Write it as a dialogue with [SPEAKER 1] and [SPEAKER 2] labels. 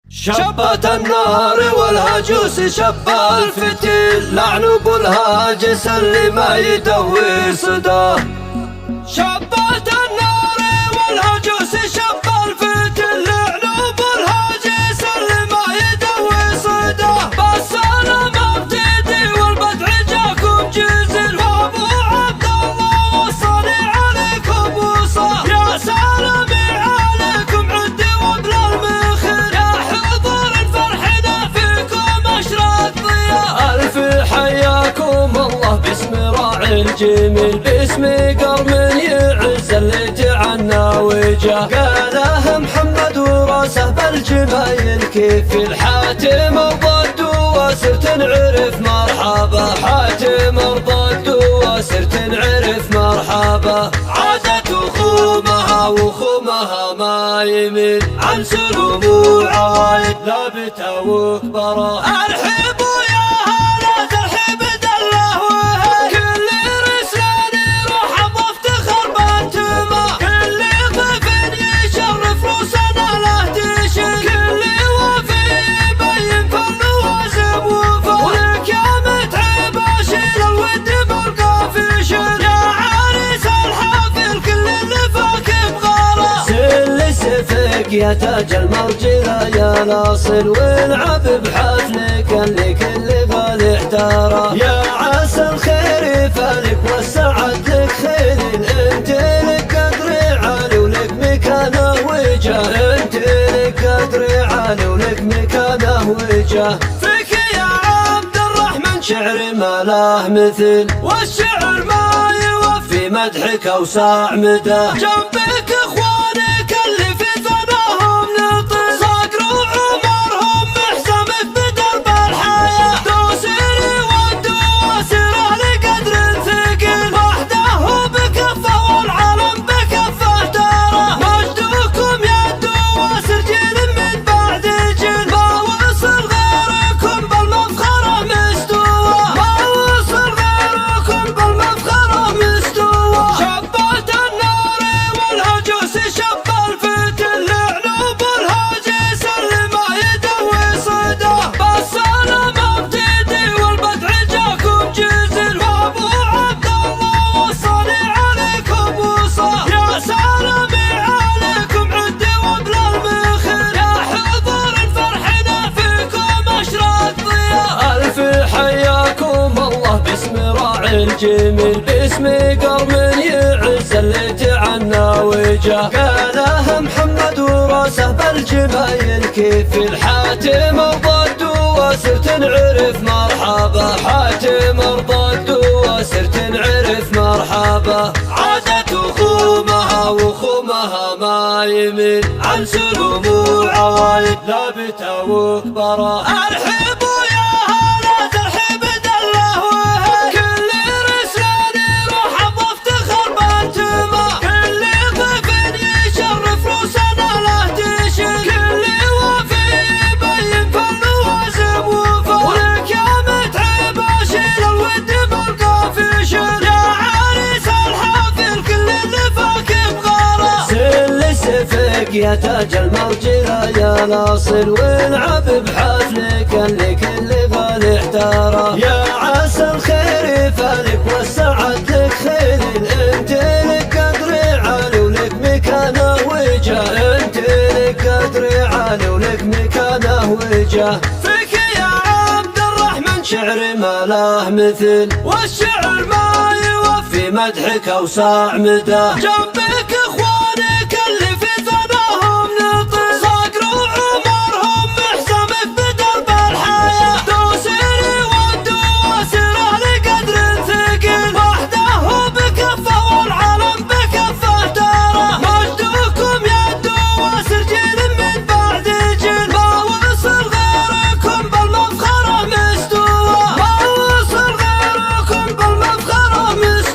[SPEAKER 1] شبت النار والهجوس شب الفتيل، لعنب الهاجس اللي ما يدوي صداه. شبت النار والهجوس شب الفتيل، لعنب الهاجس اللي ما يدوي صداه. بس انا مبتدي والبدع جاكم جزل، وابو عبد الله وصاني عليكم وصاه. يا سلامي عليكم عد وبلا المخير، يا حضور فرحنا فيكم اشرق ضياء. الف حياكم الله باسم راعي الجميل، باسم قرم يعز اللي جعلنا وجاه. قاله محمد وراسه بالجمايل كيف الحاتم ارضد وسرت نعرف مرحبا. حاتم ارضد وسرت نعرف مرحبا. عادت وخومها وخومها ما يميل عن سلوم وعوايد ثابته وكبره. ارحبوا يا هلا ترحب دله وهل، كل رسلان يروح وافتخر بانتما. كل ضيف يشرف روسنا له تشل، كل وفي يبين فن وازم وفا. ولك يا متعب اشيل الود بالقافشل، يا عريس الحافل كل اللي فاك بغاره. سل سفك يا تاج المرجله يا ناصر، والعب بحفلك اللي كل غالي احتاره. يا عسى الخير يفالك والسعد لك خير، انت لك قدر عالي ولك مكانه وجاه. انت لك قدر عالي ولك مكانه وجاه. فيك يا عبد الرحمن شعر ما له مثل، والشعر ما يوفي مدحك اوسع مدى. جنبك اخوانك اللي في ثناهم نطل، صقر وعمرهم محزمك بدرب الحياه. دوسري والدواسر اهل قدر ثقيل، وحده بكفه والعالم بكفه ترى. مجدكم يا الدواسر جيل من بعد جيل، ما وصل غيركم بالمفخره مستوى. ما وصل غيركم بالمفخره مستوى. شبت النار والهجوس شب الفتيل، لعنب الهاجس اللي ما يدوي صداه. بس انا مبتدي والبدع جاكم جزل، وابو عبد الله وصاني عليكم وصاه. يا سلامي عليكم عد وبلا المخير، يا حضور فرحنا فيكم اشرق ضياء. الف حياكم الله باسم راعي الجميل، باسم قرم يعز اللي جعلنا وجاه. قاله محمد وراسه بالجمايل كيف الحاتم ارضد وسرت نعرف مرحبا. حاتم ارضد وسرت نعرف مرحبا. عادت وخومها وخومها ما يميل عن سلوم وعوايد ثابته وكبره. ارحبوا يا هلا ترحب دله وهل، كل رسلان يروح وافتخر بانتما. كل ضيف يشرف روسنا له تشل، كل وفي يبين فن وازم وفا. ولك يا متعب اشيل الود بالقافشل، يا عريس الحافل كل اللي فاك بغاره. سل سفك يا تاج المرجله يا ناصر، والعب بحفلك اللي كل غالي احتاره. يا عسى الخير يفالك والسعد لك خير، انت لك قدر عالي ولك مكانه وجاه. انت لك قدر عالي ولك مكانه وجاه. فيك يا عبد الرحمن شعر ما له مثل، والشعر ما يوفي مدحك اوسع مدى. جنبك